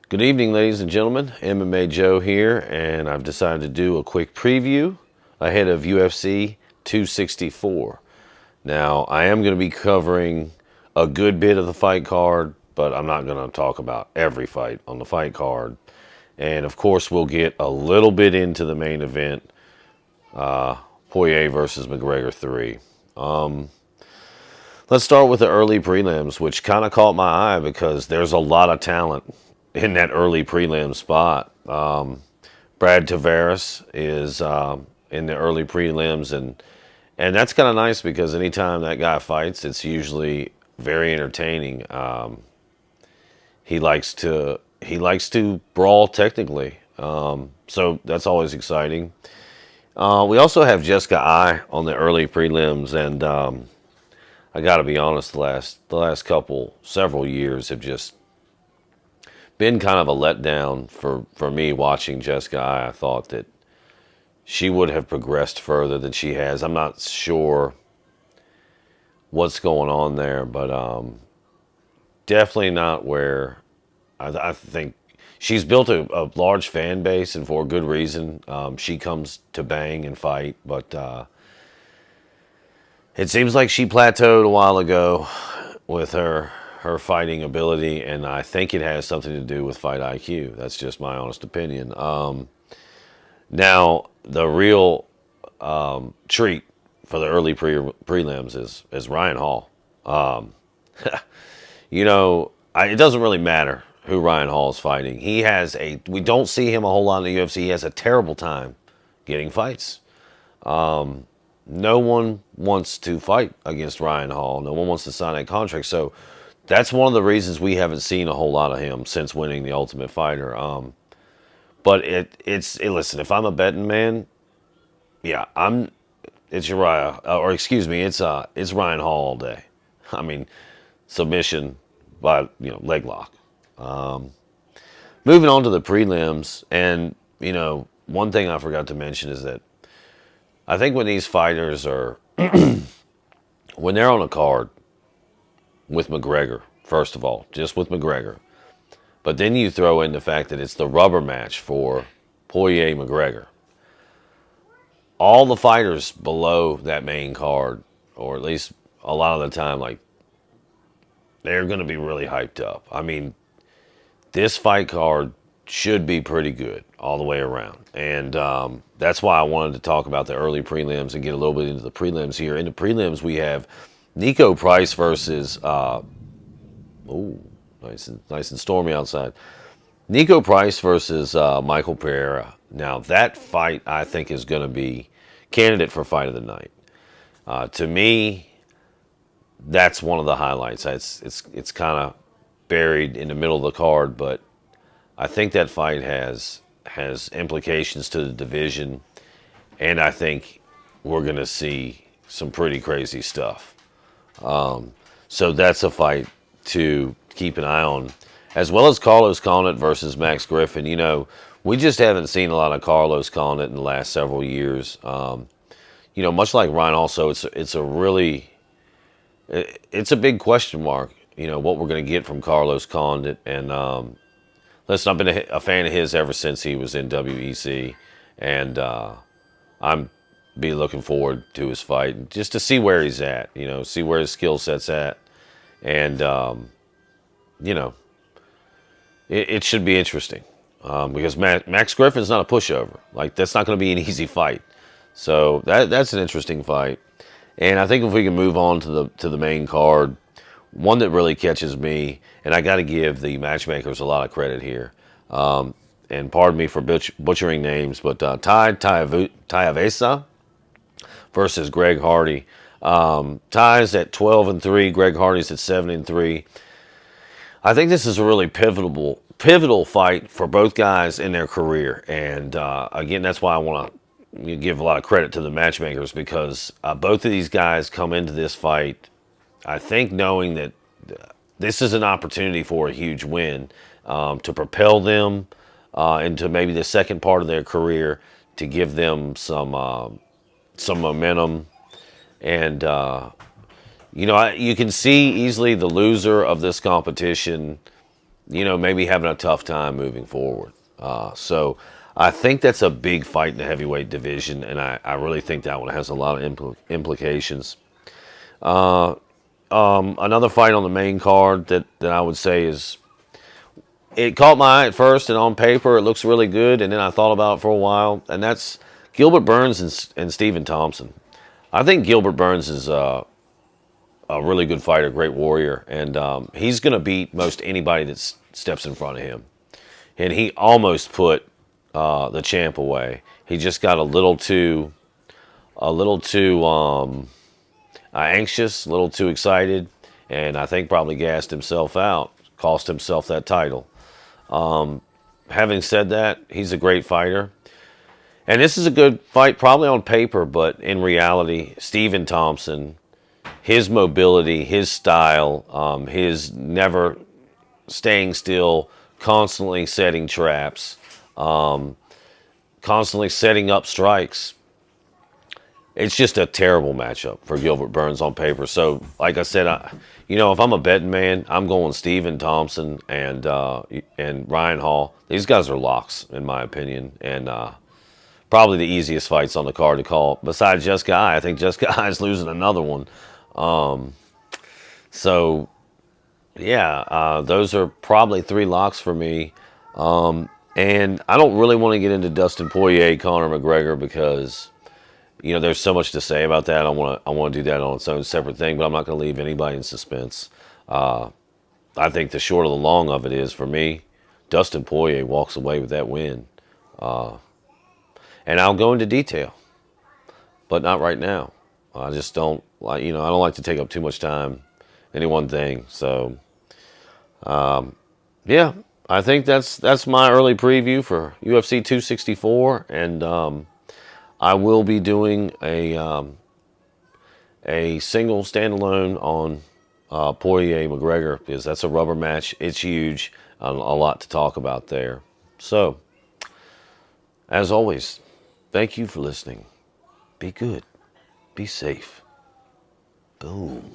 Good evening, ladies and gentlemen. MMA Joe here, and I've decided to do a quick preview ahead of UFC 264. Now, I am going to be covering a good bit of the fight card, but I'm not going to talk about every fight on the fight card. And of course, we'll get a little bit into the main event, Poirier versus McGregor 3. Let's start with the early prelims, which kind of caught my eye because there's a lot of talent in that early prelim spot. Brad Tavares is in the early prelims, and that's kind of nice because anytime that guy fights, it's usually very entertaining. He likes to brawl technically, so that's always exciting. We also have Jessica I on the early prelims, and I got to be honest, the last several years have just been kind of a letdown for me watching Jessica I thought that she would have progressed further than she has. I'm not sure what's going on there, but definitely not where I think she's built a large fan base, and for a good reason. She comes to bang and fight, but it seems like she plateaued a while ago with her fighting ability, and I think it has something to do with fight IQ. That's just my honest opinion. Now, the real treat for the early prelims is Ryan Hall. It doesn't really matter who Ryan Hall is fighting. We don't see him a whole lot in the UFC. He has a terrible time getting fights. No one wants to fight against Ryan Hall. No one wants to sign that contract. So that's one of the reasons we haven't seen a whole lot of him since winning the Ultimate Fighter. But listen, if I'm a betting man, yeah, it's Uriah, or excuse me, it's Ryan Hall all day. I mean, submission by leg lock. Moving on to the prelims, and one thing I forgot to mention is that I think when these fighters are when they're on a card with McGregor, first of all, just with McGregor, but then you throw in the fact that it's the rubber match for Poirier McGregor. All the fighters below that main card, or at least a lot of the time, like, they're going to be really hyped up. I mean, this fight card should be pretty good all the way around. And that's why I wanted to talk about the early prelims and get a little bit into the prelims here. In the prelims, we have Nico Price versus... nice and stormy outside. Nico Price versus Michael Pereira. Now, that fight, I think, is going to be candidate for fight of the night. To me, that's one of the highlights. It's kind of buried in the middle of the card, but I think that fight has implications to the division, and I think we're going to see some pretty crazy stuff. So that's a fight to keep an eye on, as well as Carlos Condit versus Max Griffin. We just haven't seen a lot of Carlos Condit in the last several years. Much like Ryan also, it's a big question mark, what we're going to get from Carlos Condit. And listen, I've been a fan of his ever since he was in WEC, and I'm be looking forward to his fight just to see where he's at, see where his skill set's at, and it should be interesting because Max Griffin's not a pushover. Like, that's not going to be an easy fight, so that's an interesting fight. And I think if we can move on to the main card, one that really catches me, and I got to give the matchmakers a lot of credit here. And pardon me for butchering names, but Taivasa versus Greg Hardy. Ty's at 12-3. Greg Hardy's at 7-3. I think this is a really pivotal fight for both guys in their career. And again, that's why I want to give a lot of credit to the matchmakers, because both of these guys come into this fight, I think, knowing that this is an opportunity for a huge win, to propel them into maybe the second part of their career, to give them some momentum. And you can see easily the loser of this competition maybe having a tough time moving forward. So I think that's a big fight in the heavyweight division, and I really think that one has a lot of implications. Another fight on the main card that I would say is, it caught my eye at first, and on paper it looks really good, and then I thought about it for a while, and that's Gilbert Burns and Stephen Thompson. I think Gilbert Burns is a really good fighter, great warrior, and he's going to beat most anybody that steps in front of him. And he almost put the champ away. He just got a little too anxious, a little too excited, and I think probably gassed himself out, cost himself that title. Having said that, he's a great fighter. And this is a good fight, probably on paper, but in reality, Stephen Thompson, his mobility, his style, his never staying still, constantly setting traps, constantly setting up strikes. It's just a terrible matchup for Gilbert Burns on paper. So, like I said, if I'm a betting man, I'm going Stephen Thompson and Ryan Hall. These guys are locks, in my opinion, and probably the easiest fights on the card to call. Besides Jessica I think Jessica I is losing another one. So, yeah, those are probably three locks for me. And I don't really want to get into Dustin Poirier, Conor McGregor, because there's so much to say about that. I want to do that on its own separate thing, but I'm not going to leave anybody in suspense. I think the short of the long of it is, for me, Dustin Poirier walks away with that win. And I'll go into detail, but not right now. I just don't like, I don't like to take up too much time, any one thing. So, yeah, I think that's my early preview for UFC 264, and I will be doing a single standalone on Poirier McGregor, because that's a rubber match. It's huge. A lot to talk about there. So, as always, thank you for listening. Be good. Be safe. Boom.